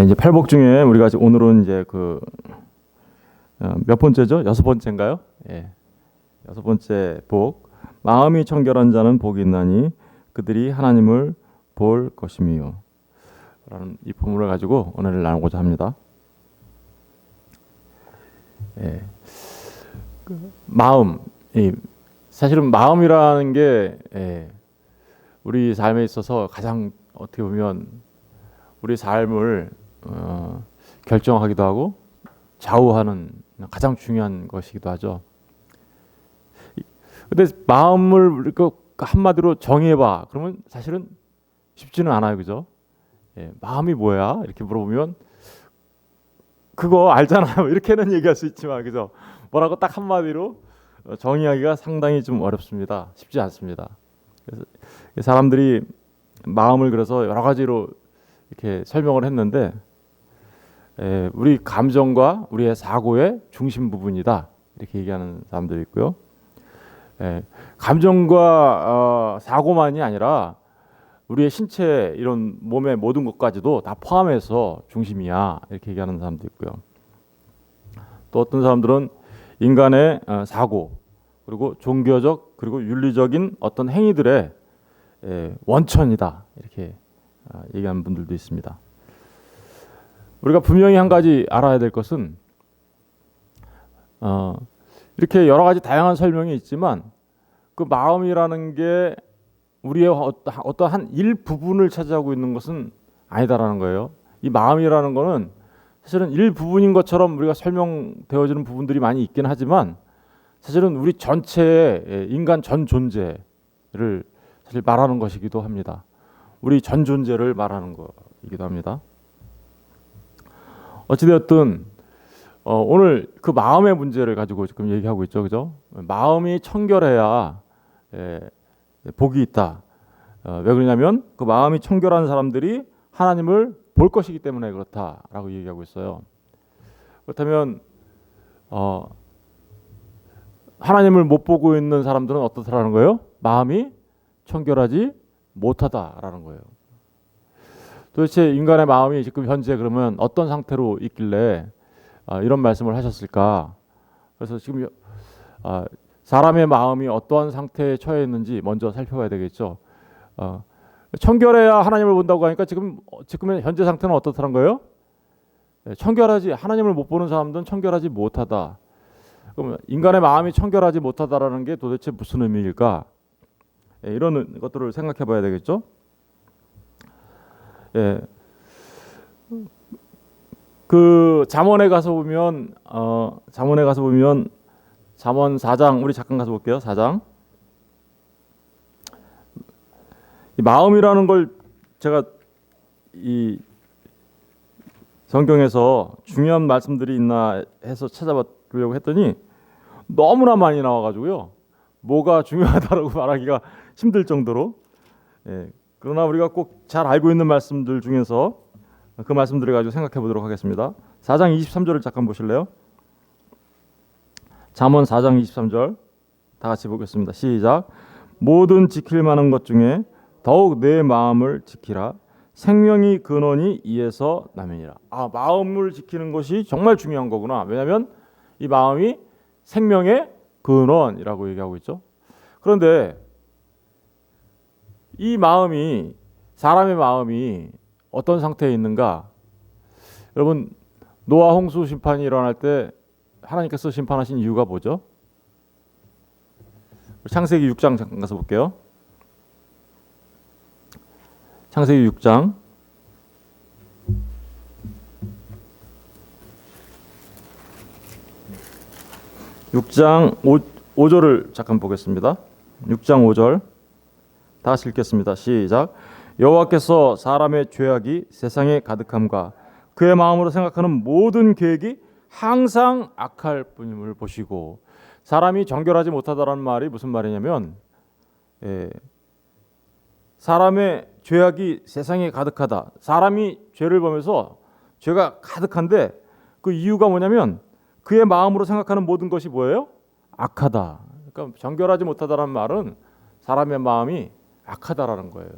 네, 이제 팔복 중에 우리가 오늘은 이제 몇 번째죠? 여섯 번째인가요? 예. 여섯 번째 복. 마음이 청결한 자는 복이 있나니 그들이 하나님을 볼 것이미요. 라는 이 부분을 가지고 오늘 나누고자 합니다. 예. 마음. 사실은 마음이라는 게 우리 삶에 있어서 가장 어떻게 보면 우리 삶을 결정하기도 하고 좌우하는 가장 중요한 것이기도 하죠. 근데 마음을 한마디로 정의해봐. 그러면 사실은 쉽지는 않아요, 그죠? 마음이 뭐야? 이렇게 물어보면 그거 알잖아요. 이렇게는 얘기할 수 있지만, 그죠? 뭐라고 딱 한마디로 정의하기가 상당히 좀 어렵습니다. 쉽지 않습니다. 그래서 사람들이 마음을 그래서 여러 가지로 이렇게 설명을 했는데, 우리 감정과 우리의 사고의 중심 부분이다. 이렇게 얘기하는 사람들이 있고요. 감정과 사고만이 아니라 우리의 신체 이런 몸의 모든 것까지도 다 포함해서 중심이야. 이렇게 얘기하는 사람도 있고요. 또 어떤 사람들은 인간의 사고 그리고 종교적 그리고 윤리적인 어떤 행위들의 원천이다. 이렇게 얘기하는 분들도 있습니다. 우리가 분명히 한 가지 알아야 될 것은 이렇게 여러 가지 다양한 설명이 있지만 그 마음이라는 게 우리의 어떠한 일부분을 차지하고 있는 것은 아니다라는 거예요. 이 마음이라는 거는 사실은 일부분인 것처럼 우리가 설명되어지는 부분들이 많이 있긴 하지만 사실은 우리 전체의 인간 전 존재를 사실 말하는 것이기도 합니다. 우리 전 존재를 말하는 것이기도 합니다. 어찌되었든 오늘 그 마음의 문제를 가지고 지금 얘기하고 있죠, 그죠? 마음이 청결해야 복이 있다. 왜 그러냐면 그 마음이 청결한 사람들이 하나님을 볼 것이기 때문에 그렇다라고 얘기하고 있어요. 그렇다면 하나님을 못 보고 있는 사람들은 어떻다라는 거예요? 마음이 청결하지 못하다라는 거예요. 도대체 인간의 마음이 지금 현재 그러면 어떤 상태로 있길래 이런 말씀을 하셨을까? 그래서 지금 사람의 마음이 어떠한 상태에 처해 있는지 먼저 살펴봐야 되겠죠. 청결해야 하나님을 본다고 하니까 지금의 현재 상태는 어떻다는 거예요? 청결하지 하나님을 못 보는 사람들은 청결하지 못하다. 그럼 인간의 마음이 청결하지 못하다라는 게 도대체 무슨 의미일까? 이런 것들을 생각해봐야 되겠죠. 그 잠언에 가서 보면 잠언 4장 우리 잠깐 가서 볼게요. 4장. 이 마음이라는 걸 제가 이 성경에서 중요한 말씀들이 있나 해서 찾아보려고 했더니 너무나 많이 나와가지고요. 뭐가 중요하다라고 말하기가 힘들 정도로. 그러나 우리가 꼭 잘 알고 있는 말씀들 중에서 그 말씀들을 가지고 생각해 보도록 하겠습니다. 4장 23절을 잠깐 보실래요? 잠언 4장 23절 다 같이 보겠습니다. 시작. 모든 지킬 만한 것 중에 더욱 내 마음을 지키라. 생명의 근원이 이에서 나면이라. 마음을 지키는 것이 정말 중요한 거구나. 왜냐하면 이 마음이 생명의 근원이라고 얘기하고 있죠. 그런데 이 마음이 사람의 마음이 어떤 상태에 있는가? 여러분 노아 홍수 심판이 일어날 때 하나님께서 심판하신 이유가 뭐죠? 창세기 6장 잠깐 가서 볼게요. 창세기 6장 5절을 잠깐 보겠습니다. 6장 5절 다 같이 읽겠습니다. 시작. 여호와께서 사람의 죄악이 세상에 가득함과 그의 마음으로 생각하는 모든 계획이 항상 악할 뿐임을 보시고. 사람이 정결하지 못하다라는 말이 무슨 말이냐면 사람의 죄악이 세상에 가득하다. 사람이 죄를 범해서 죄가 가득한데 그 이유가 뭐냐면 그의 마음으로 생각하는 모든 것이 뭐예요? 악하다. 그러니까 정결하지 못하다라는 말은 사람의 마음이 악하다라는 거예요.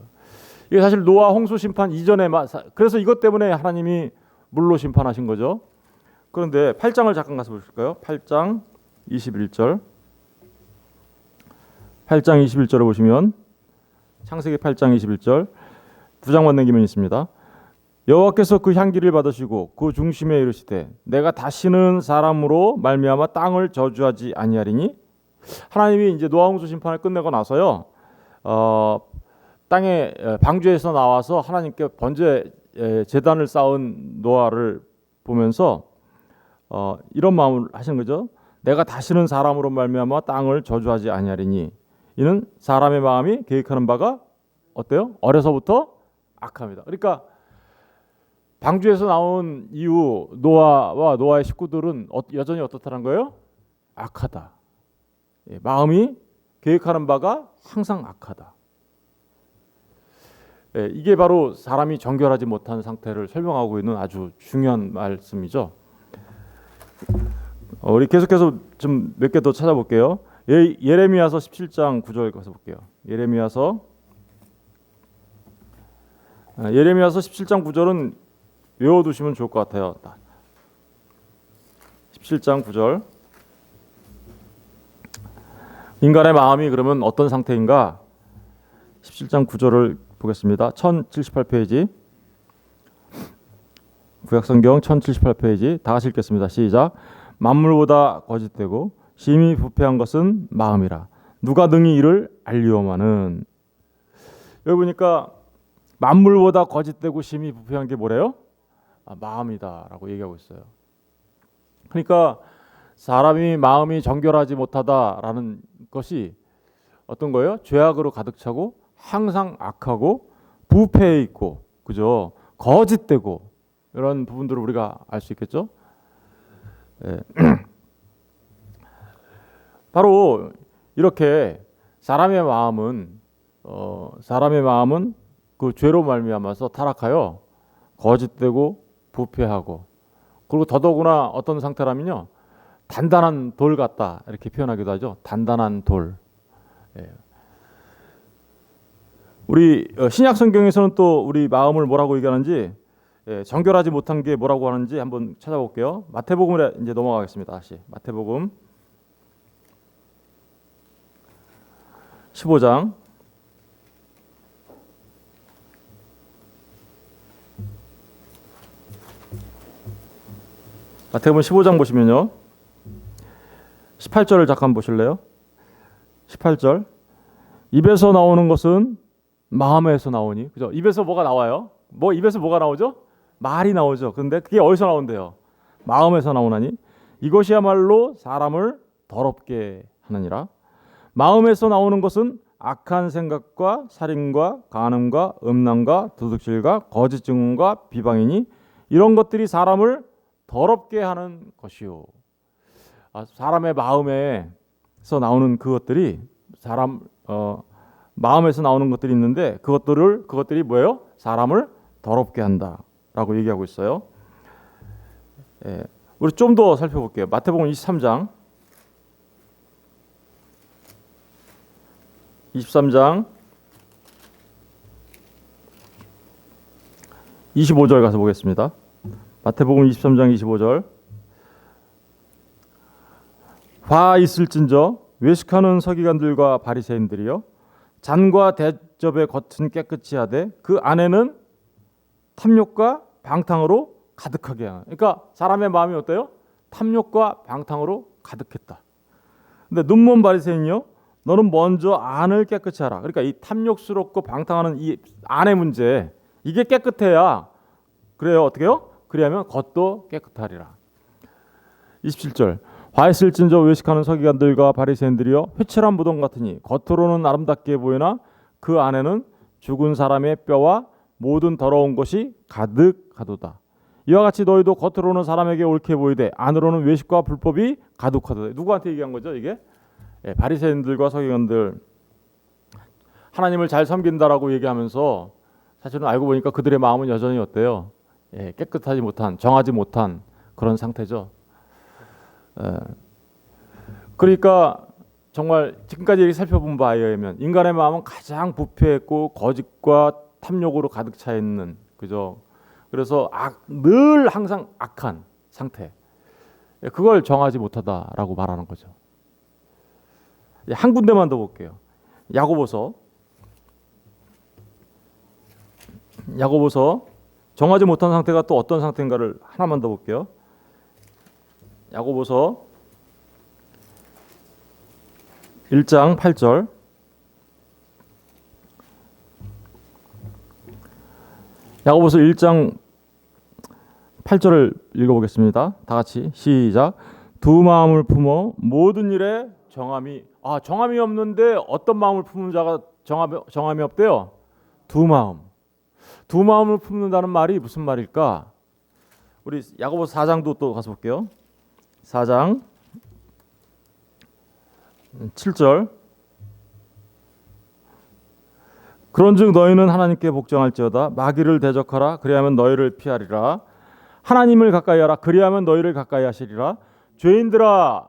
이게 사실 노아 홍수 심판 이전에 그래서 이것 때문에 하나님이 물로 심판하신 거죠. 그런데 8장을 잠깐 가서 보실까요? 8장 21절. 8장 21절을 보시면 창세기 8장 21절 두 장만 남기면 있습니다. 여호와께서 그 향기를 받으시고 그 중심에 이르시되 내가 다시는 사람으로 말미암아 땅을 저주하지 아니하리니. 하나님이 이제 노아 홍수 심판을 끝내고 나서요, 땅에 방주에서 나와서 하나님께 번제 제단을 쌓은 노아를 보면서 이런 마음을 하신 거죠. 내가 다시는 사람으로 말미암아 땅을 저주하지 아니하리니. 이는 사람의 마음이 계획하는 바가 어때요? 어려서부터 악합니다. 그러니까 방주에서 나온 이후 노아와 노아의 식구들은 여전히 어떻다는 거예요? 악하다. 마음이 계획하는 바가 항상 악하다. 이게 바로 사람이 정결하지 못한 상태를 설명하고 있는 아주 중요한 말씀이죠. 우리 계속해서 좀 몇 개 더 찾아볼게요. 예레미야서 17장 9절 가서 볼게요. 예레미야서 17장 9절은 외워두시면 좋을 것 같아요. 17장 9절. 인간의 마음이 그러면 어떤 상태인가? 17장 9절을 보겠습니다. 1078페이지. 구약성경 1078페이지. 다 같이 읽겠습니다. 시작. 만물보다 거짓되고 심히 부패한 것은 마음이라. 누가 능히 이를 알리오마는. 여기 보니까 만물보다 거짓되고 심히 부패한 게 뭐래요? 마음이다라고 얘기하고 있어요. 그러니까 사람이 마음이 정결하지 못하다라는 것이 어떤 거예요? 죄악으로 가득 차고 항상 악하고 부패해 있고, 그죠? 거짓되고 이런 부분들을 우리가 알 수 있겠죠? 바로 이렇게 사람의 마음은 그 죄로 말미암아서 타락하여 거짓되고 부패하고, 그리고 더더구나 어떤 상태라면요, 단단한 돌 같다 이렇게 표현하기도 하죠. 단단한 돌. 우리 신약 성경에서는 또 우리 마음을 뭐라고 얘기하는지, 정결하지 못한 게 뭐라고 하는지 한번 찾아볼게요. 마태복음에 이제 넘어가겠습니다. 다시 마태복음 15장. 마태복음 15장 보시면요, 18절을 잠깐 보실래요? 18절. 입에서 나오는 것은 마음에서 나오니. 그죠? 입에서 뭐가 나와요? 입에서 뭐가 나오죠? 말이 나오죠. 근데 그게 어디서 나온대요? 마음에서 나오나니 이것이야말로 사람을 더럽게 하느니라. 마음에서 나오는 것은 악한 생각과 살인과 간음과 음란과 도둑질과 거짓 증언과 비방이니 이런 것들이 사람을 더럽게 하는 것이요. 사람의 마음에서 나오는 그것들이 마음에서 나오는 것들이 있는데 그것들이 뭐예요? 사람을 더럽게 한다라고 얘기하고 있어요. 우리 좀 더 살펴볼게요. 마태복음 23장 25절 가서 보겠습니다. 마태복음 23장 25절. 화 있을진저 외식하는 서기관들과 바리새인들이여, 잔과 대접의 겉은 깨끗이 하되 그 안에는 탐욕과 방탕으로 가득하게 하는. 그러니까 사람의 마음이 어때요? 탐욕과 방탕으로 가득했다. 근데 눈먼 바리새인이요, 너는 먼저 안을 깨끗이 하라. 그러니까 이 탐욕스럽고 방탕하는 이 안의 문제, 이게 깨끗해야 그래요. 어떻게요? 그리하면 겉도 깨끗하리라. 27절. 화 있을진저 외식하는 서기관들과 바리새인들이여, 회칠한 무덤 같으니 겉으로는 아름답게 보이나 그 안에는 죽은 사람의 뼈와 모든 더러운 것이 가득하도다. 이와 같이 너희도 겉으로는 사람에게 옳게 보이되 안으로는 외식과 불법이 가득하도다. 누구한테 얘기한 거죠 이게? 바리새인들과 서기관들. 하나님을 잘 섬긴다라고 얘기하면서 사실은 알고 보니까 그들의 마음은 여전히 어때요? 깨끗하지 못한, 정하지 못한 그런 상태죠. 그러니까 정말 지금까지 살펴본 바에 의하면 인간의 마음은 가장 부패했고 거짓과 탐욕으로 가득 차 있는, 그죠? 그래서 늘 항상 악한 상태. 그걸 정하지 못하다라고 말하는 거죠. 한 군데만 더 볼게요. 야고보서 정하지 못한 상태가 또 어떤 상태인가를 하나만 더 볼게요. 야고보서 1장 8절. 야고보서 1장 8절을 읽어보겠습니다. 다 같이 시작. 두 마음을 품어 모든 일에 정함이 없는데 어떤 마음을 품는 자가 정함이 없대요? 두 마음을 품는다는 말이 무슨 말일까? 우리 야고보서 4장도 또 가서 볼게요. 4장 7절. 그런즉 너희는 하나님께 복종할지어다. 마귀를 대적하라. 그리하면 너희를 피하리라. 하나님을 가까이 하라. 그리하면 너희를 가까이 하시리라. 죄인들아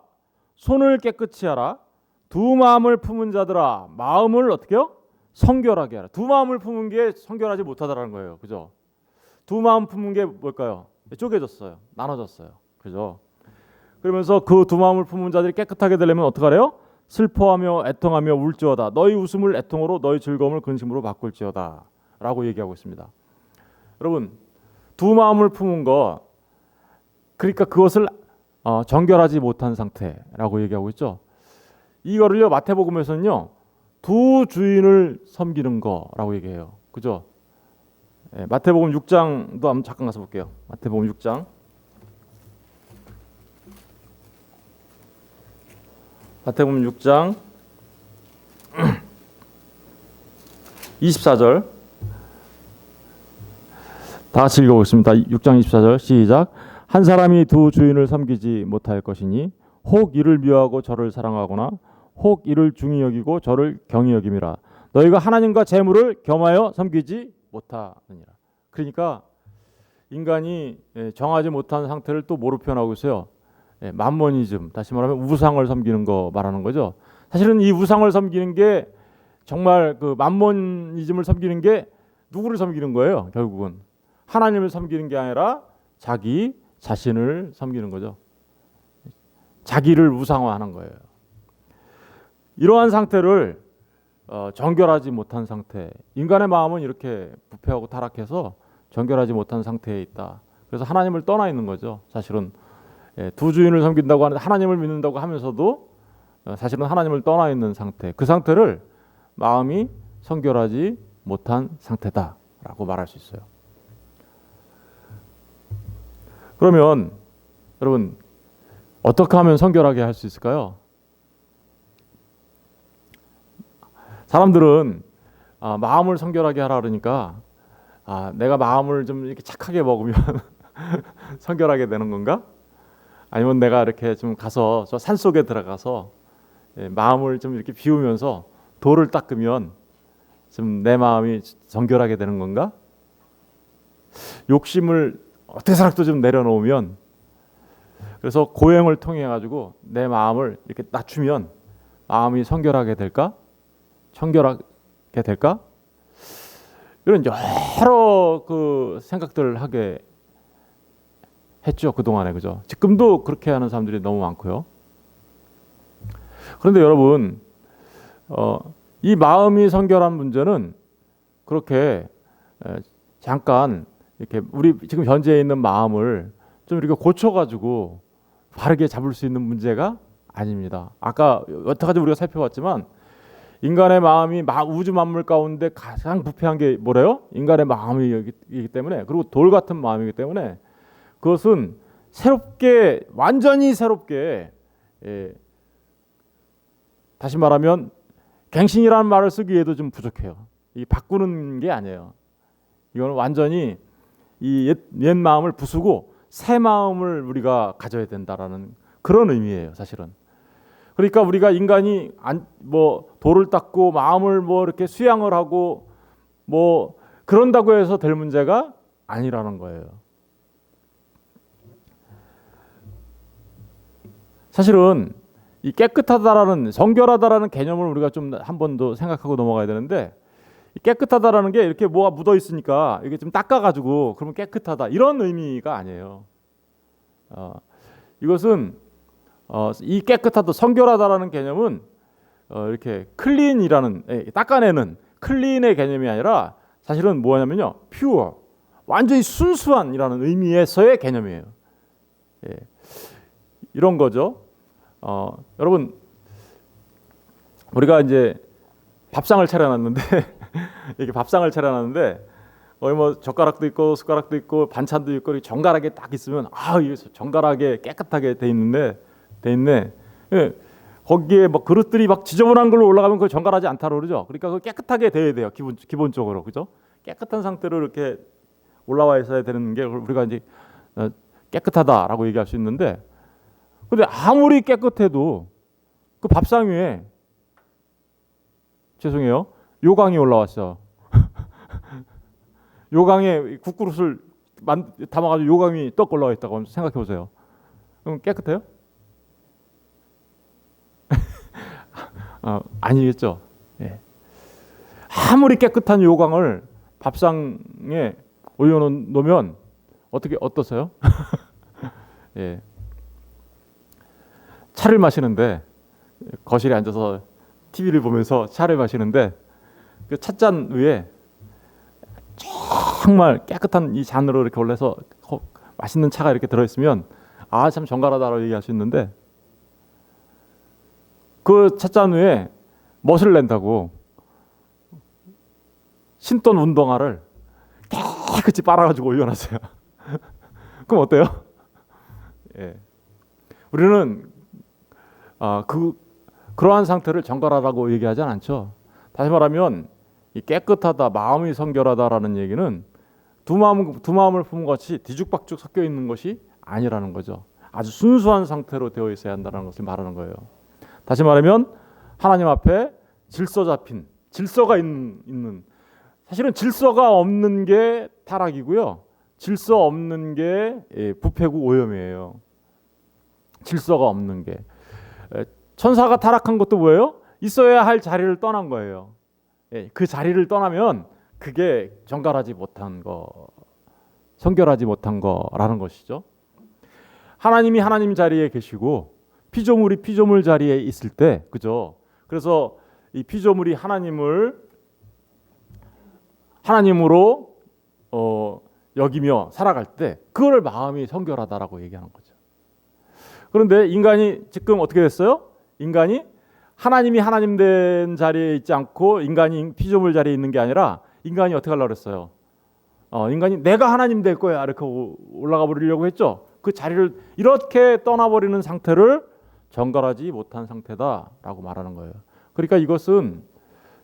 손을 깨끗이 하라. 두 마음을 품은 자들아 마음을 어떻게요? 성결하게 하라. 두 마음을 품은 게 성결하지 못하다라는 거예요. 그죠? 두 마음 품은 게 뭘까요? 쪼개졌어요. 나눠졌어요. 그죠? 그러면서 그 두 마음을 품은 자들이 깨끗하게 되려면 어떻게 하래요? 슬퍼하며 애통하며 울지어다. 너희 웃음을 애통으로 너희 즐거움을 근심으로 바꿀지어다 라고 얘기하고 있습니다. 여러분 두 마음을 품은 거 그러니까 그것을 정결하지 못한 상태라고 얘기하고 있죠. 이거를요 마태복음에서는요 두 주인을 섬기는 거라고 얘기해요. 그죠? 네, 마태복음 6장도 한번 잠깐 가서 볼게요. 마태복음 6장. 마태복음 6장 24절 다 같이 읽어보겠습니다. 6장 24절 시작. 한 사람이 두 주인을 섬기지 못할 것이니 혹 이를 미워하고 저를 사랑하거나 혹 이를 중히 여기고 저를 경히 여김이라. 너희가 하나님과 재물을 겸하여 섬기지 못하느니라. 그러니까 인간이 정하지 못한 상태를 또 뭐로 표현하고 있어요? 만모니즘, 다시 말하면 우상을 섬기는 거 말하는 거죠. 사실은 이 우상을 섬기는 게 정말 그 만모니즘을 섬기는 게 누구를 섬기는 거예요? 결국은 하나님을 섬기는 게 아니라 자기 자신을 섬기는 거죠. 자기를 우상화하는 거예요. 이러한 상태를 정결하지 못한 상태. 인간의 마음은 이렇게 부패하고 타락해서 정결하지 못한 상태에 있다. 그래서 하나님을 떠나 있는 거죠. 사실은 두 주인을 섬긴다고 하는데 하나님을 믿는다고 하면서도 사실은 하나님을 떠나 있는 상태. 그 상태를 마음이 성결하지 못한 상태다라고 말할 수 있어요. 그러면 여러분 어떻게 하면 성결하게 할 수 있을까요? 사람들은 마음을 성결하게 하라 그러니까 내가 마음을 좀 이렇게 착하게 먹으면 성결하게 되는 건가? 아니면 내가 이렇게 좀 가서 저 산 속에 들어가서 마음을 좀 이렇게 비우면서 돌을 닦으면 좀 내 마음이 정결하게 되는 건가? 욕심을 어떻게서라도 좀 내려놓으면 그래서 고행을 통해 가지고 내 마음을 이렇게 낮추면 마음이 성결하게 될까? 청결하게 될까? 이런 여러 그 생각들을 하게 했죠. 그동안에. 그죠? 지금도 그렇게 하는 사람들이 너무 많고요. 그런데 여러분 이 마음이 성결한 문제는 그렇게 잠깐 이렇게 우리 지금 현재 있는 마음을 좀 이렇게 고쳐가지고 바르게 잡을 수 있는 문제가 아닙니다. 아까 여태까지 우리가 살펴봤지만 인간의 마음이 우주 만물 가운데 가장 부패한 게 뭐래요? 인간의 마음이기 때문에, 그리고 돌 같은 마음이기 때문에 그것은 새롭게, 완전히 새롭게, 다시 말하면 갱신이라는 말을 쓰기에도 좀 부족해요. 이 바꾸는 게 아니에요. 이거는 완전히 이 옛 마음을 부수고 새 마음을 우리가 가져야 된다라는 그런 의미예요, 사실은. 그러니까 우리가 인간이 돌을 닦고 마음을 이렇게 수양을 하고 그런다고 해서 될 문제가 아니라는 거예요. 사실은 이 깨끗하다라는, 성결하다라는 개념을 우리가 좀 한 번 더 생각하고 넘어가야 되는데, 깨끗하다라는 게 이렇게 뭐가 묻어 있으니까 이게 좀 닦아가지고 그러면 깨끗하다 이런 의미가 아니에요. 이것은 이 깨끗하다, 성결하다라는 개념은 이렇게 클린이라는 닦아내는 클린의 개념이 아니라 사실은 뭐냐면요, 퓨어, 완전히 순수한이라는 의미에서의 개념이에요. 예. 이런 거죠. 여러분, 우리가 이제 밥상을 차려놨는데 이렇게 밥상을 차려놨는데 뭐 젓가락도 있고 숟가락도 있고 반찬도 있고 이렇게 정갈하게 딱 있으면 이게 정갈하게 깨끗하게 돼 있네. 예. 거기에 막 그릇들이 막 지저분한 걸로 올라가면 그거 정갈하지 않다고 그러죠. 그러니까 그 깨끗하게 돼야 돼요. 기본적으로, 그죠? 깨끗한 상태로 이렇게 올라와 있어야 되는 게 우리가 이제 깨끗하다라고 얘기할 수 있는데, 근데 아무리 깨끗해도 그 밥상 위에 죄송해요, 요강이 올라왔어. 요강에 국그릇을 담아가지고 요강이 떡 올라와 있다고 생각해 보세요. 그럼 깨끗해요? 아니겠죠. 예. 아무리 깨끗한 요강을 밥상에 올려놓으면 어떠세요? 예. 차를 마시는데 거실에 앉아서 TV를 보면서 차를 마시는데 그 찻잔 위에 정말 깨끗한 이 잔으로 이렇게 올려서 맛있는 차가 이렇게 들어있으면 참 정갈하다라고 얘기할 수 있는데, 그 찻잔 위에 멋을 낸다고 신던 운동화를 깨끗이 빨아가지고 올려놨어요. 그럼 어때요? 예. 우리는 그러한 상태를 정갈하다고 얘기하지 않죠. 다시 말하면 이 깨끗하다, 마음이 성결하다라는 얘기는 두 마음을 품은 것이 뒤죽박죽 섞여 있는 것이 아니라는 거죠. 아주 순수한 상태로 되어 있어야 한다는 것을 말하는 거예요. 다시 말하면 하나님 앞에 질서가 있는, 사실은 질서가 없는 게 타락이고요, 질서 없는 게 부패고 오염이에요. 질서가 없는 게, 천사가 타락한 것도 뭐예요? 있어야 할 자리를 떠난 거예요. 그 자리를 떠나면 그게 정갈하지 못한 거, 성결하지 못한 거라는 것이죠. 하나님이 하나님 자리에 계시고 피조물이 피조물 자리에 있을 때, 그죠? 그래서 이 피조물이 하나님으로 여기며 살아갈 때 그걸 마음이 성결하다라고 얘기하는 거죠. 그런데 인간이 지금 어떻게 됐어요? 인간이 하나님이 하나님 된 자리에 있지 않고 인간이 피조물 자리에 있는 게 아니라, 인간이 어떻게 하려고 그랬어요? 인간이 내가 하나님 될 거야 이렇게 올라가 버리려고 했죠. 그 자리를 이렇게 떠나버리는 상태를 정갈하지 못한 상태다라고 말하는 거예요. 그러니까 이것은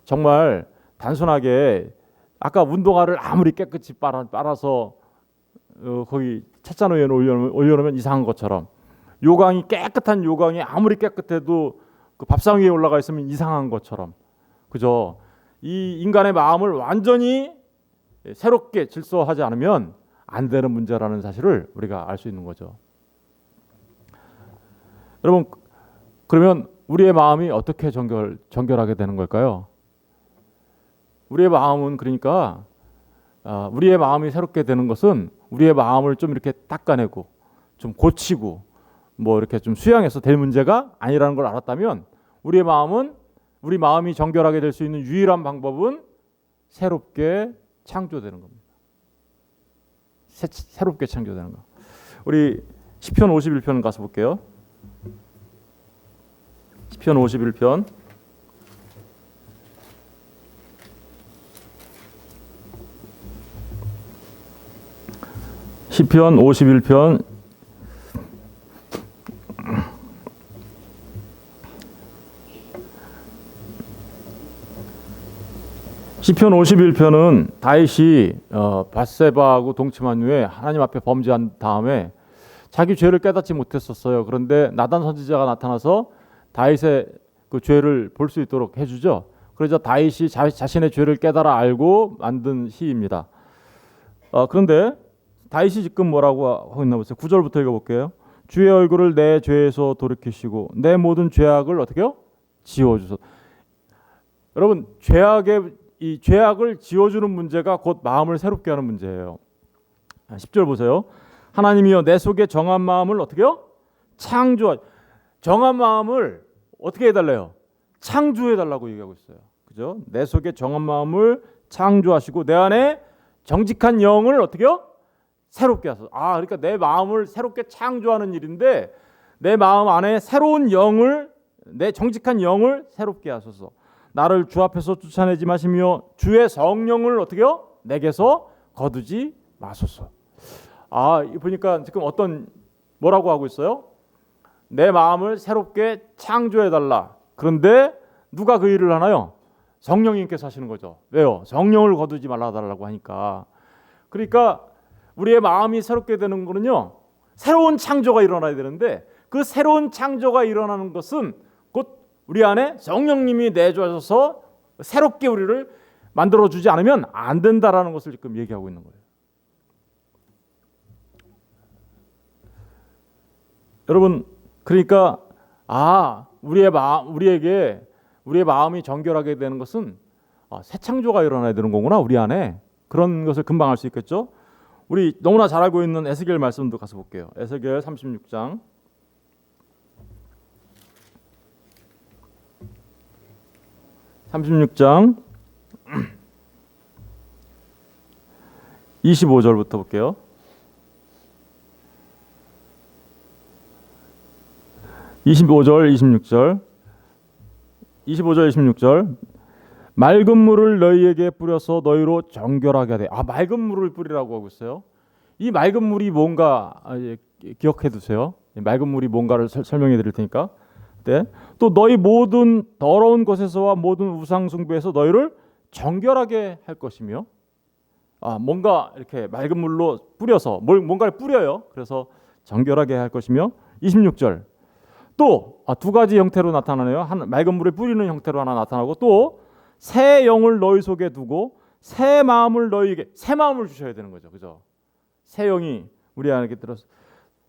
정말 단순하게 아까 운동화를 아무리 깨끗이 빨아서 거기 찻잔 위에 올려놓으면 이상한 것처럼, 깨끗한 요강이 아무리 깨끗해도 그 밥상 위에 올라가 있으면 이상한 것처럼, 그죠? 이 인간의 마음을 완전히 새롭게 질서하지 않으면 안 되는 문제라는 사실을 우리가 알 수 있는 거죠. 여러분, 그러면 우리의 마음이 어떻게 정결하게 되는 걸까요? 우리의 마음은, 그러니까 우리의 마음이 새롭게 되는 것은 우리의 마음을 좀 이렇게 닦아내고 좀 고치고 뭐 이렇게 좀 수양해서 될 문제가 아니라는 걸 알았다면, 우리 마음이 정결하게 될 수 있는 유일한 방법은 새롭게 창조되는 겁니다. 새롭게 창조되는 거. 우리 시편 51편 가서 볼게요. 시편 51편. 시편 51편 51편은 다윗이 밧세바하고 동침한 후에 하나님 앞에 범죄한 다음에 자기 죄를 깨닫지 못했었어요. 그런데 나단 선지자가 나타나서 다윗의 그 죄를 볼 수 있도록 해주죠. 그래서 다윗이 자신의 죄를 깨달아 알고 만든 시입니다. 그런데 다윗이 지금 뭐라고 하고 있나 보세요. 9절부터 읽어볼게요. 주의 얼굴을 내 죄에서 돌이키시고 내 모든 죄악을 어떻게요? 지워주소. 여러분, 죄악의 이 죄악을 지워주는 문제가 곧 마음을 새롭게 하는 문제예요. 10절 보세요. 하나님이여 내 속에 정한 마음을 어떻게요? 정한 마음을 어떻게 해달래요? 창조해달라고 얘기하고 있어요. 그죠? 내 속에 정한 마음을 창조하시고 내 안에 정직한 영을 어떻게요? 새롭게 하소서. 그러니까 내 마음을 새롭게 창조하는 일인데 내 마음 안에 새로운 영을, 내 정직한 영을 새롭게 하소서. 나를 주 앞에서 쫓아내지 마시며 주의 성령을 어떻게요? 내게서 거두지 마소서. 보니까 지금 뭐라고 하고 있어요? 내 마음을 새롭게 창조해달라. 그런데 누가 그 일을 하나요? 성령님께서 하시는 거죠. 왜요? 성령을 거두지 말아달라고 하니까. 그러니까 우리의 마음이 새롭게 되는 거는요, 새로운 창조가 일어나야 되는데 그 새로운 창조가 일어나는 것은 곧 우리 안에 성령님이 내주셔서 새롭게 우리를 만들어주지 않으면 안 된다라는 것을 지금 얘기하고 있는 거예요. 여러분, 그러니까 우리에게 우리의 마음이 정결하게 되는 것은 새 창조가 일어나야 되는 거구나, 우리 안에. 그런 것을 금방 알 수 있겠죠. 우리 너무나 잘 알고 있는 에스겔 말씀도 가서 볼게요. 에스겔 36장 25절부터 볼게요. 25절 26절 맑은 물을 너희에게 뿌려서 너희로 정결하게 하되. 맑은 물을 뿌리라고 하고 있어요. 이 맑은 물이 뭔가 기억해 두세요. 맑은 물이 뭔가를 설명해 드릴 테니까. 네. 또 너희 모든 더러운 것에서와 모든 우상 숭배에서 너희를 정결하게 할 것이며. 뭔가 이렇게 맑은 물로 뿌려서 뭔가를 뿌려요. 그래서 정결하게 할 것이며. 26절 또 두 가지 형태로 나타나네요. 맑은 물을 뿌리는 형태로 하나 나타나고, 또 새 영을 너희 속에 두고 새 마음을 너희에게, 새 마음을 주셔야 되는 거죠. 그죠? 새 영이 우리 안에 들어서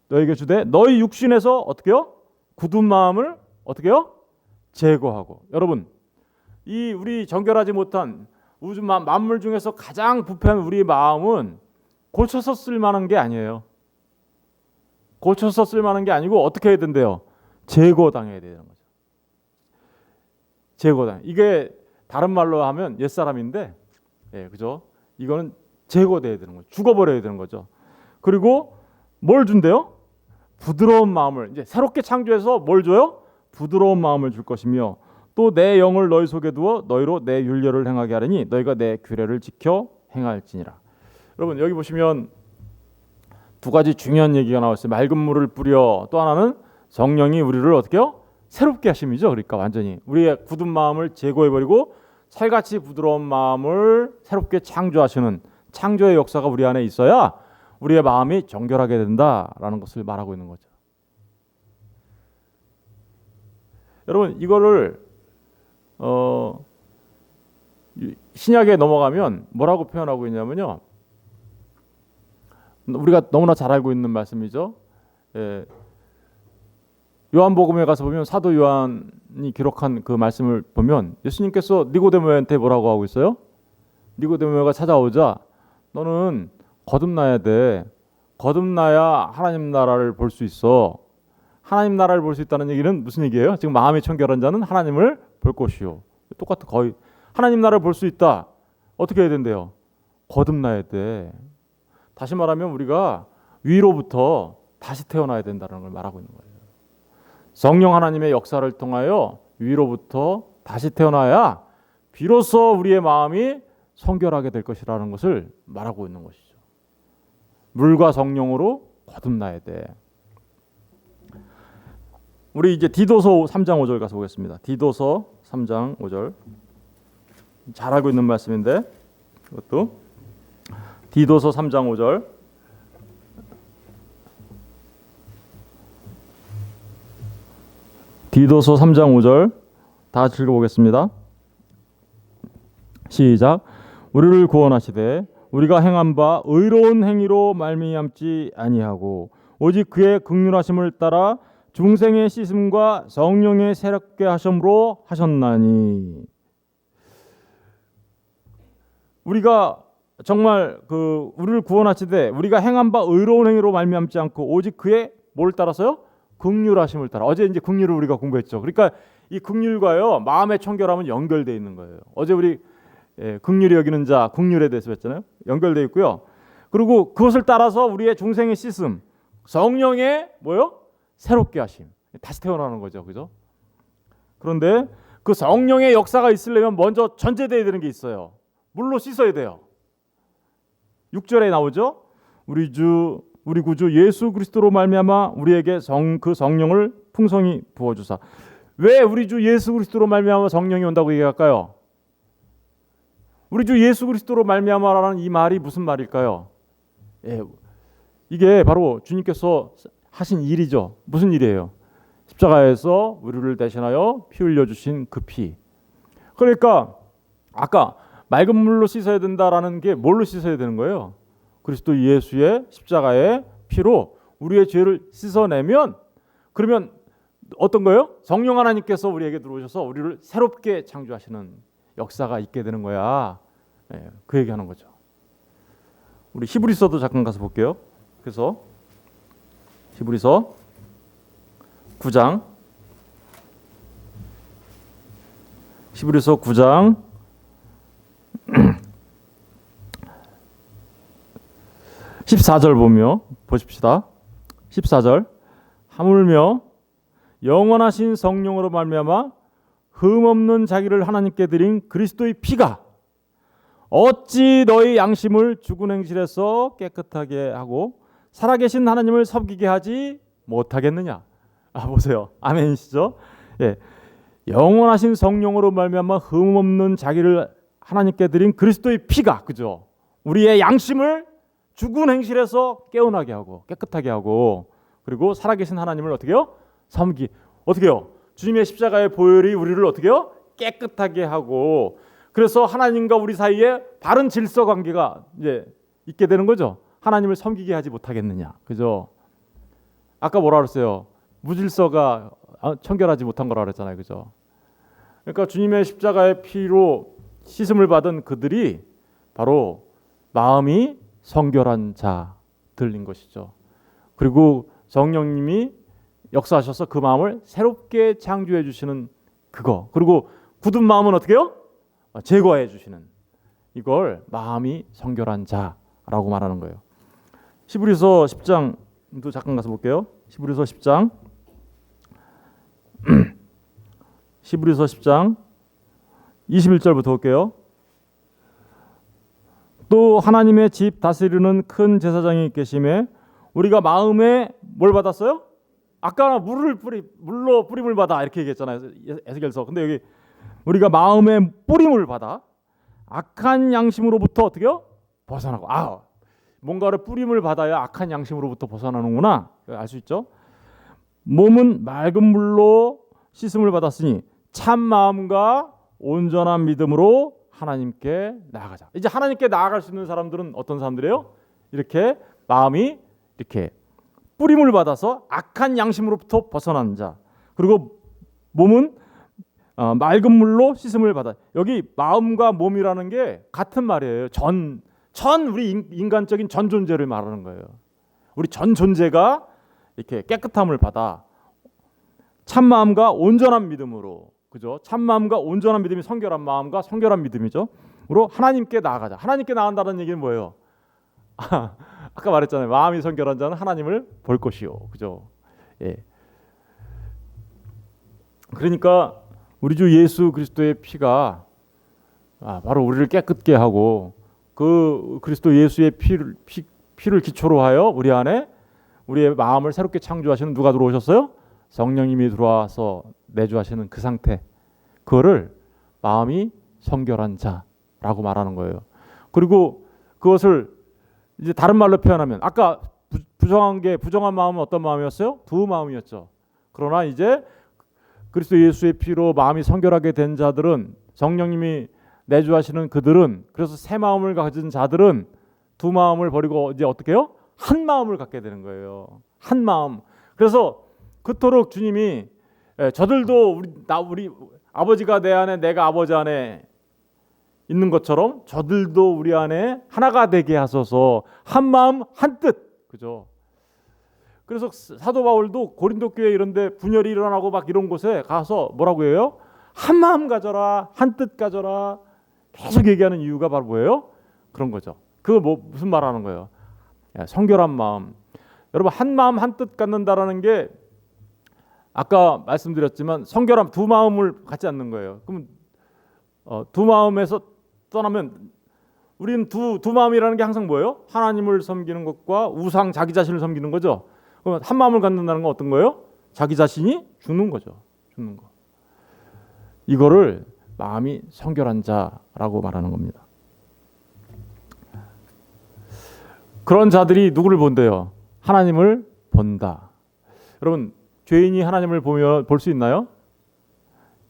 너희에게 주되 너희 육신에서 어떻게요? 굳은 마음을 어떻게요? 제거하고. 여러분, 이 우리 정결하지 못한 우주 만물 중에서 가장 부패한 우리 마음은 고쳐서 쓸 만한 게 아니에요. 고쳐서 쓸 만한 게 아니고 어떻게 해야 된대요? 제거당해야 되는 거죠. 제거당. 이게 다른 말로 하면 옛사람인데, 그죠? 이거는 제거돼야 되는 거죠. 죽어버려야 되는 거죠. 그리고 뭘 준대요? 부드러운 마음을, 이제 새롭게 창조해서 뭘 줘요? 부드러운 마음을 줄 것이며, 또 내 영을 너희 속에 두어 너희로 내 율례를 행하게 하리니 너희가 내 규례를 지켜 행할지니라. 여러분, 여기 보시면 두 가지 중요한 얘기가 나왔어요. 맑은 물을 뿌려, 또 하나는 성령이 우리를 어떻게요? 새롭게 하심이죠. 그러니까 완전히 우리의 굳은 마음을 제거해버리고 살같이 부드러운 마음을 새롭게 창조하시는 창조의 역사가 우리 안에 있어야 우리의 마음이 정결하게 된다라는 것을 말하고 있는 거죠. 여러분, 이거를 신약에 넘어가면 뭐라고 표현하고 있냐면요, 우리가 너무나 잘 알고 있는 말씀이죠. 요한복음에 가서 보면 사도 요한이 기록한 그 말씀을 보면 예수님께서 니고데모한테 뭐라고 하고 있어요? 니고데모가 찾아오자 너는 거듭나야 돼. 거듭나야 하나님 나라를 볼 수 있어. 하나님 나라를 볼 수 있다는 얘기는 무슨 얘기예요? 지금 마음이 청결한 자는 하나님을 볼 것이요. 똑같아. 거의 하나님 나라를 볼 수 있다. 어떻게 해야 된대요? 거듭나야 돼. 다시 말하면 우리가 위로부터 다시 태어나야 된다는 걸 말하고 있는 거예요. 성령 하나님의 역사를 통하여 위로부터 다시 태어나야 비로소 우리의 마음이 성결하게 될 것이라는 것을 말하고 있는 것이죠. 물과 성령으로 거듭나야 돼. 우리 이제 디도서 3장 5절 가서 보겠습니다. 디도서 3장 5절. 잘 알고 있는 말씀인데 이것도 디도서 3장 5절. 디도서 3장 5절 다 같이 읽어보겠습니다. 시작. 우리를 구원하시되 우리가 행한 바 의로운 행위로 말미암지 아니하고 오직 그의 긍휼하심을 따라 중생의 씻음과 성령의 새롭게 하심으로 하셨나니. 우리가 정말 우리를 구원하시되 우리가 행한 바 의로운 행위로 말미암지 않고 오직 그의 뭘 따라서요? 긍휼하심을 따라. 어제 이제 긍휼을 우리가 공부했죠. 그러니까 이 긍휼과요 마음의 청결함은 연결되어 있는 거예요. 어제 우리 긍휼히 여기는 자, 긍휼에 대해서 했잖아요. 연결되어 있고요. 그리고 그것을 따라서 우리의 중생의 씻음, 성령의 뭐요? 새롭게 하심. 다시 태어나는 거죠. 그죠? 그런데 그 성령의 역사가 있으려면 먼저 전제되어야 되는 게 있어요. 물로 씻어야 돼요. 6절에 나오죠. 우리 구주 예수 그리스도로 말미암아 우리에게 그 성령을 풍성히 부어 주사. 왜 우리 주 예수 그리스도로 말미암아 성령이 온다고 얘기할까요? 우리 주 예수 그리스도로 말미암아라는 이 말이 무슨 말일까요? 이게 바로 주님께서 하신 일이죠. 무슨 일이에요? 십자가에서 우리를 대신하여 피 흘려 주신 그 피. 그러니까 아까 맑은 물로 씻어야 된다라는 게 뭘로 씻어야 되는 거예요? 그리스도 예수의 십자가의 피로 우리의 죄를 씻어내면, 그러면 어떤 거예요? 성령 하나님께서 우리에게 들어오셔서 우리를 새롭게 창조하시는 역사가 있게 되는 거야. 그 얘기하는 거죠. 우리 히브리서도 잠깐 가서 볼게요. 그래서 히브리서 9장 14절 보며 보십시다. 14절 하물며 영원하신 성령으로 말미암아 흠없는 자기를 하나님께 드린 그리스도의 피가 어찌 너희 양심을 죽은 행실에서 깨끗하게 하고 살아계신 하나님을 섬기게 하지 못하겠느냐. 보세요. 아멘이시죠? 예. 영원하신 성령으로 말미암아 흠없는 자기를 하나님께 드린 그리스도의 피가, 그죠? 우리의 양심을 죽은 행실에서 깨어나게 하고 깨끗하게 하고, 그리고 살아계신 하나님을 어떻게요? 어떻게요? 주님의 십자가의 보혈이 우리를 어떻게요? 깨끗하게 하고, 그래서 하나님과 우리 사이에 바른 질서 관계가 이제 있게 되는 거죠. 하나님을 섬기게 하지 못하겠느냐, 그죠? 아까 뭐라 그랬어요? 무질서가 청결하지 못한 거라 그랬잖아요, 그죠? 그러니까 주님의 십자가의 피로 씻음을 받은 그들이 바로 마음이 성결한 자들인 것이죠. 그리고 성령님이 역사하셔서 그 마음을 새롭게 창조해 주시는 그거. 그리고 굳은 마음은 어떻게 해요? 제거해 주시는, 이걸 마음이 성결한 자라고 말하는 거예요. 히브리서 10장도 잠깐 가서 볼게요. 히브리서 10장 히브리서 10장 21절부터 볼게요. 또 하나님의 집 다스리는 큰 제사장이 계심에 우리가 마음에 뭘 받았어요? 아까 물로 뿌림을 받아 이렇게 얘기했잖아요, 에스겔서. 근데 여기 우리가 마음에 뿌림을 받아 악한 양심으로부터 어떻게요? 벗어나고. 뭔가를 뿌림을 받아야 악한 양심으로부터 벗어나는구나, 알 수 있죠? 몸은 맑은 물로 씻음을 받았으니 참 마음과 온전한 믿음으로 하나님께 나아가자. 이제 하나님께 나아갈 수 있는 사람들은 어떤 사람들이에요? 이렇게 마음이 이렇게 뿌림을 받아서 악한 양심으로부터 벗어난 자. 그리고 몸은 맑은 물로 씻음을 받아. 여기 마음과 몸이라는 게 같은 말이에요. 우리 인간적인 전 존재를 말하는 거예요. 우리 전 존재가 이렇게 깨끗함을 받아 참 마음과 온전한 믿음으로, 그죠? 참 마음과 온전한 믿음이 성결한 마음과 성결한 믿음이죠. 으로 하나님께 나아가자. 하나님께 나간다는 얘기는 뭐예요? 아까 말했잖아요. 마음이 성결한 자는 하나님을 볼 것이요, 그죠? 예. 그러니까 우리 주 예수 그리스도의 피가 바로 우리를 깨끗게 하고, 그 그리스도 예수의 피를 기초로 하여 우리 안에 우리의 마음을 새롭게 창조하시는 누가 들어오셨어요? 성령님이 들어와서 내주하시는 그 상태, 그거를 마음이 성결한 자라고 말하는 거예요. 그리고 그것을 이제 다른 말로 표현하면, 아까 부정한 마음은 어떤 마음이었어요? 두 마음이었죠. 그러나 이제 그리스도 예수의 피로 마음이 성결하게 된 자들은, 성령님이 내주하시는 그들은, 그래서 새 마음을 가진 자들은 두 마음을 버리고 이제 어떻게 해요? 한 마음을 갖게 되는 거예요. 한 마음. 그래서 그토록 주님이 저들도 우리 아버지가 내 안에 내가 아버지 안에 있는 것처럼 저들도 우리 안에 하나가 되게 하소서. 한 마음 한 뜻. 그죠? 그래서 사도 바울도 고린도 교회 이런 데 분열이 일어나고 막 이런 곳에 가서 뭐라고 해요? 한 마음 가져라. 한 뜻 가져라. 계속 얘기하는 이유가 바로 뭐예요? 그런 거죠. 그거 무슨 말하는 거예요? 성결한 마음. 여러분 한 마음 한 뜻 갖는다라는 게 아까 말씀드렸지만 성결함 두 마음을 갖지 않는 거예요. 그럼 두 마음에서 떠나면 우리는 두 마음이라는 게 항상 뭐예요? 하나님을 섬기는 것과 우상 자기 자신을 섬기는 거죠. 그럼 한 마음을 갖는다는 건 어떤 거예요? 자기 자신이 죽는 거죠. 죽는 거. 이거를 마음이 성결한 자라고 말하는 겁니다. 그런 자들이 누구를 본대요? 하나님을 본다. 여러분 죄인이 하나님을 보면 볼 수 있나요?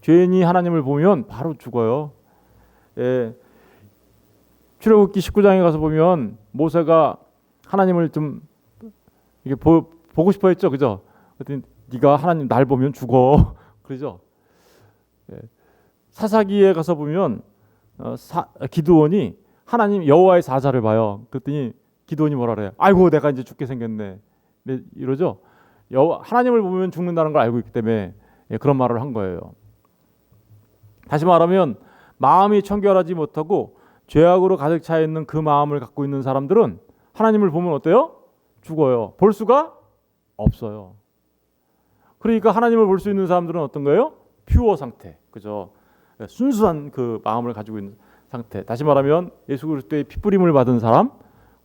죄인이 하나님을 보면 바로 죽어요. 예. 출애굽기 19장에 가서 보면 모세가 하나님을 좀 이게 보고 싶어 했죠, 그죠? 그랬더니 네가 하나님 날 보면 죽어, 그러죠? 예. 사사기에 가서 보면 기드온이 하나님 여호와의 사자를 봐요. 그랬더니 기드온이 뭐라 그래요? 아이고 내가 이제 죽게 생겼네. 이러죠. 하나님을 보면 죽는다는 걸 알고 있기 때문에 그런 말을 한 거예요. 다시 말하면 마음이 청결하지 못하고 죄악으로 가득 차 있는 그 마음을 갖고 있는 사람들은 하나님을 보면 어때요? 죽어요. 볼 수가 없어요. 그러니까 하나님을 볼 수 있는 사람들은 어떤 거예요? 퓨어 상태, 그죠? 순수한 그 마음을 가지고 있는 상태. 다시 말하면 예수 그리스도의 핏부림을 받은 사람,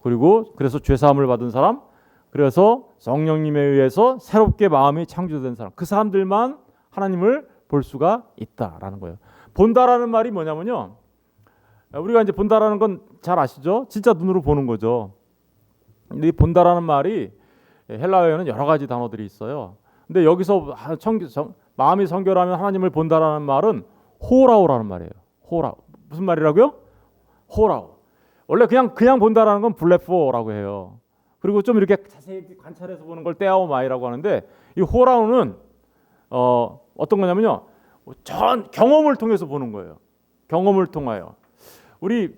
그리고 그래서 죄 사함을 받은 사람, 그래서 성령님에 의해서 새롭게 마음이 창조된 사람, 그 사람들만 하나님을 볼 수가 있다라는 거예요. 본다라는 말이 뭐냐면요, 우리가 이제 본다라는 건 잘 아시죠? 진짜 눈으로 보는 거죠. 근데 이 본다라는 말이 헬라어에는 여러 가지 단어들이 있어요. 근데 여기서 마음이 성결하면 하나님을 본다라는 말은 호라오라는 말이에요. 호라 무슨 말이라고요? 호라오. 원래 그냥 본다라는 건 블레포라고 해요. 그리고 좀 이렇게 자세히 관찰해서 보는 걸 떼아오마이라고 하는데 이 호라오는 어떤 거냐면요, 전 경험을 통해서 보는 거예요. 경험을 통하여. 우리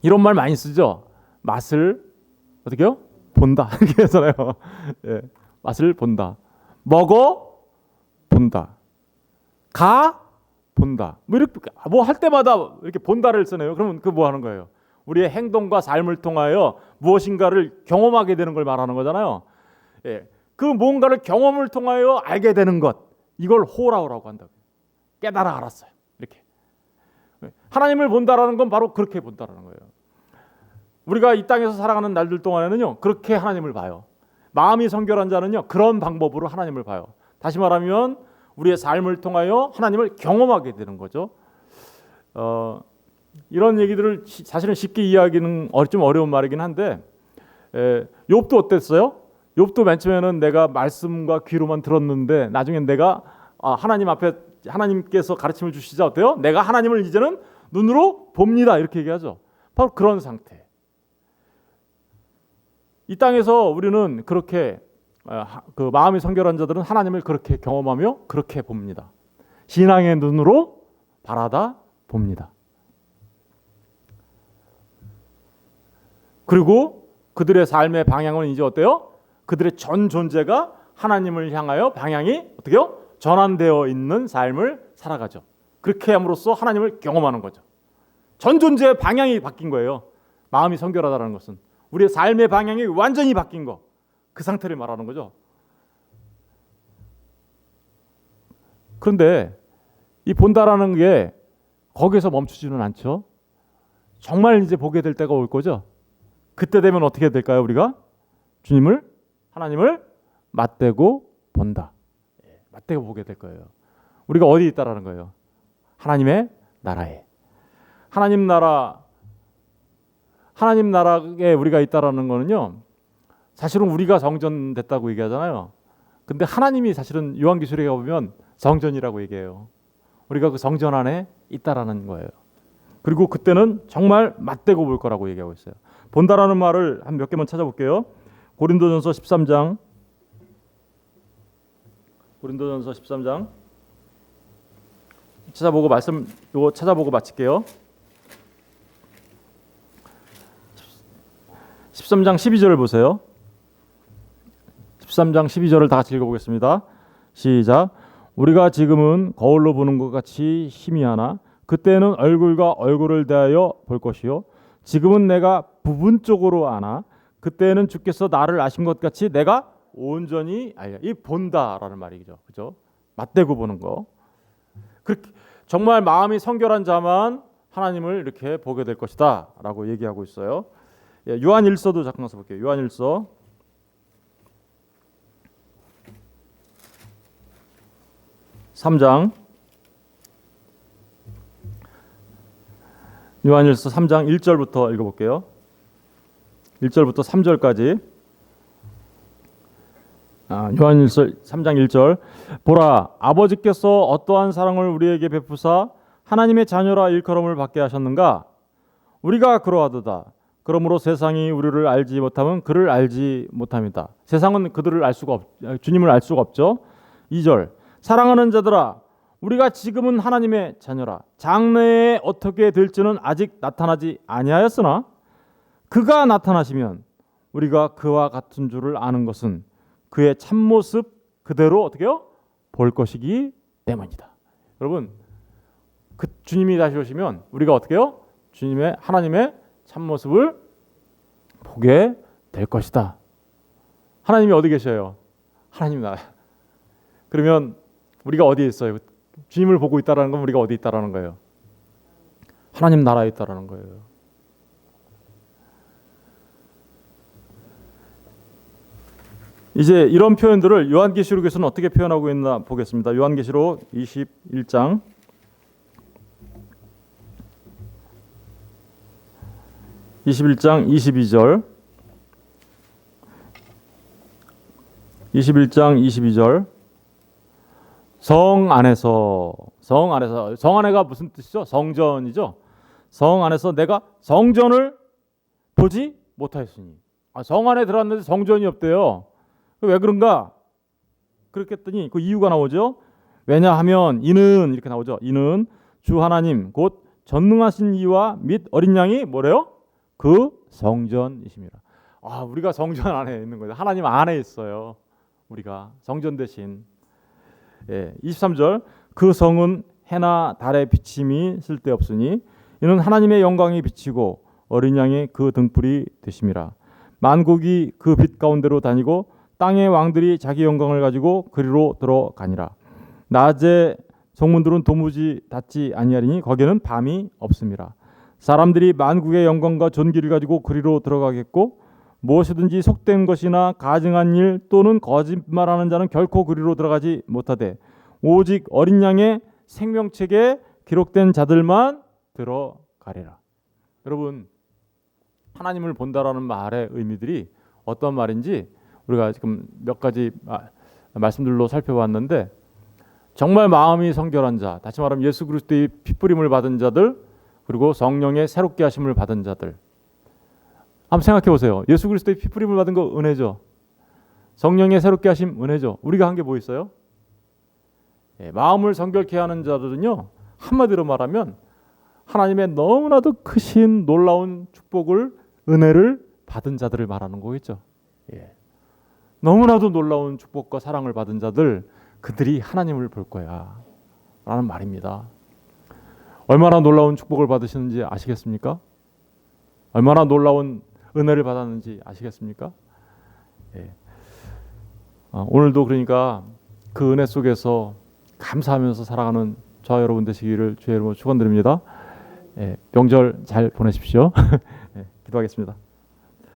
이런 말 많이 쓰죠. 맛을 어떻게요? 본다 이렇게 하잖아요. 예, 맛을 본다. 먹어 본다. 가 본다. 뭐 이렇게 뭐 할 때마다 이렇게 본다를 쓰네요. 그러면 그 뭐 하는 거예요? 우리의 행동과 삶을 통하여 무엇인가를 경험하게 되는 걸 말하는 거잖아요. 예, 그 뭔가를 경험을 통하여 알게 되는 것, 이걸 호라오라고 한다고. 깨달아 알았어요. 이렇게. 하나님을 본다라는 건 바로 그렇게 본다라는 거예요. 우리가 이 땅에서 살아가는 날들 동안에는요, 그렇게 하나님을 봐요. 마음이 성결한 자는요, 그런 방법으로 하나님을 봐요. 다시 말하면 우리의 삶을 통하여 하나님을 경험하게 되는 거죠. 이런 얘기들을 사실은 쉽게 이해하기는 좀 어려운 말이긴 한데, 욥도 어땠어요? 욥도 맨 처음에는 내가 말씀과 귀로만 들었는데 나중엔 내가 하나님 앞에 하나님께서 가르침을 주시자 어때요? 내가 하나님을 이제는 눈으로 봅니다. 이렇게 얘기하죠. 바로 그런 상태. 이 땅에서 우리는 그렇게 그 마음이 성결한 자들은 하나님을 그렇게 경험하며 그렇게 봅니다. 신앙의 눈으로 바라다 봅니다. 그리고 그들의 삶의 방향은 이제 어때요? 그들의 전 존재가 하나님을 향하여 방향이 어떻게요? 전환되어 있는 삶을 살아가죠. 그렇게 함으로써 하나님을 경험하는 거죠. 전 존재의 방향이 바뀐 거예요. 마음이 성결하다는 것은 우리의 삶의 방향이 완전히 바뀐 거, 그 상태를 말하는 거죠. 그런데 이 본다라는 게 거기서 멈추지는 않죠. 정말 이제 보게 될 때가 올 거죠. 그때 되면 어떻게 될까요? 우리가 주님을, 하나님을 맞대고 본다. 맞대고 보게 될 거예요. 우리가 어디 있다라는 거예요? 하나님의 나라에. 하나님 나라에 우리가 있다라는 거는요, 사실은 우리가 성전됐다고 얘기하잖아요. 근데 하나님이 사실은 요한계시록에 보면 성전이라고 얘기해요. 우리가 그 성전 안에 있다라는 거예요. 그리고 그때는 정말 맞대고 볼 거라고 얘기하고 있어요. 본다라는 말을 한 몇 개만 찾아볼게요. 고린도전서 13장 13장 찾아보고 말씀 요거 찾아보고 마칠게요. 13장 12절을 보세요. 13장 12절을 다 같이 읽어보겠습니다. 시작. 우리가 지금은 거울로 보는 것 같이 희미하나 그때는 얼굴과 얼굴을 대하여 볼 것이요 지금은 내가 부분적으로 아나 그때는 주께서 나를 아신 것 같이 내가 온전히 이 본다라는 말이죠. 그죠? 맞대고 보는 거. 그렇게 정말 마음이 성결한 자만 하나님을 이렇게 보게 될 것이다라고 얘기하고 있어요. 요한일서도 잠깐 가서 볼게요. 요한일서 3장 요한일서 3장 1절부터 읽어볼게요. 1절부터 3절까지. 요한일서 3장 1절. 보라, 아버지께서 어떠한 사랑을 우리에게 베푸사 하나님의 자녀라 일컬음을 받게 하셨는가? 우리가 그러하도다. 그러므로 세상이 우리를 알지 못하면 그를 알지 못합니다. 세상은 그들을 알 수가 주님을 알 수가 없죠. 2절. 사랑하는 자들아, 우리가 지금은 하나님의 자녀라. 장래에 어떻게 될지는 아직 나타나지 아니하였으나 그가 나타나시면 우리가 그와 같은 줄을 아는 것은 그의 참모습 그대로 어떻게요? 볼 것이기 때문이다. 여러분, 그 주님이 다시 오시면 우리가 어떻게요? 주님의 하나님의 참모습을 보게 될 것이다. 하나님이 어디 계셔요? 하나님 나라. 그러면 우리가 어디에 있어요? 주님을 보고 있다라는 건 우리가 어디 있다라는 거예요? 하나님 나라에 있다라는 거예요. 이제 이런 표현들을 요한계시록에서는 어떻게 표현하고 있나 보겠습니다. 요한계시록 21장 22절 22절 성 안에가 무슨 뜻이죠? 성전이죠. 성 안에서 내가 성전을 보지 못하였으니. 성 안에 들어왔는데 성전이 없대요. 왜 그런가? 그렇겠더니 그 이유가 나오죠. 왜냐하면 이는 이렇게 나오죠. 이는 주 하나님 곧 전능하신 이와 및 어린 양이 뭐래요? 그 성전이십니다. 우리가 성전 안에 있는 거예요. 하나님 안에 있어요. 우리가 성전 대신. 23절 그 성은 해나 달의 비침이 쓸데없으니 이는 하나님의 영광이 비치고 어린 양의 그 등불이 되심이라. 만국이 그 빛 가운데로 다니고 땅의 왕들이 자기 영광을 가지고 그리로 들어가니라. 낮에 성문들은 도무지 닫지 아니하리니 거기에는 밤이 없음이라. 사람들이 만국의 영광과 존귀를 가지고 그리로 들어가겠고 무엇이든지 속된 것이나 가증한 일 또는 거짓말하는 자는 결코 그리로 들어가지 못하되 오직 어린 양의 생명책에 기록된 자들만 들어가리라. 여러분, 하나님을 본다라는 말의 의미들이 어떤 말인지 우리가 지금 몇 가지 말씀들로 살펴봤는데, 정말 마음이 성결한 자, 다시 말하면 예수 그리스도의 핏부림을 받은 자들, 그리고 성령의 새롭게 하심을 받은 자들. 한번 생각해 보세요. 예수 그리스도의 핏부림을 받은 거 은혜죠. 성령의 새롭게 하심 은혜죠. 우리가 한 게 뭐 있어요? 마음을 성결케 하는 자들은요, 한마디로 말하면 하나님의 너무나도 크신 놀라운 축복을, 은혜를 받은 자들을 말하는 거겠죠. 너무나도 놀라운 축복과 사랑을 받은 자들, 그들이 하나님을 볼 거야 라는 말입니다. 얼마나 놀라운 축복을 받으시는지 아시겠습니까? 얼마나 놀라운 은혜를 받았는지 아시겠습니까? 오늘도 그러니까 그 은혜 속에서 감사하면서 살아가는 저와 여러분 되시기를 주의 이름으로 축원드립니다. 명절 잘 보내십시오. 기도하겠습니다.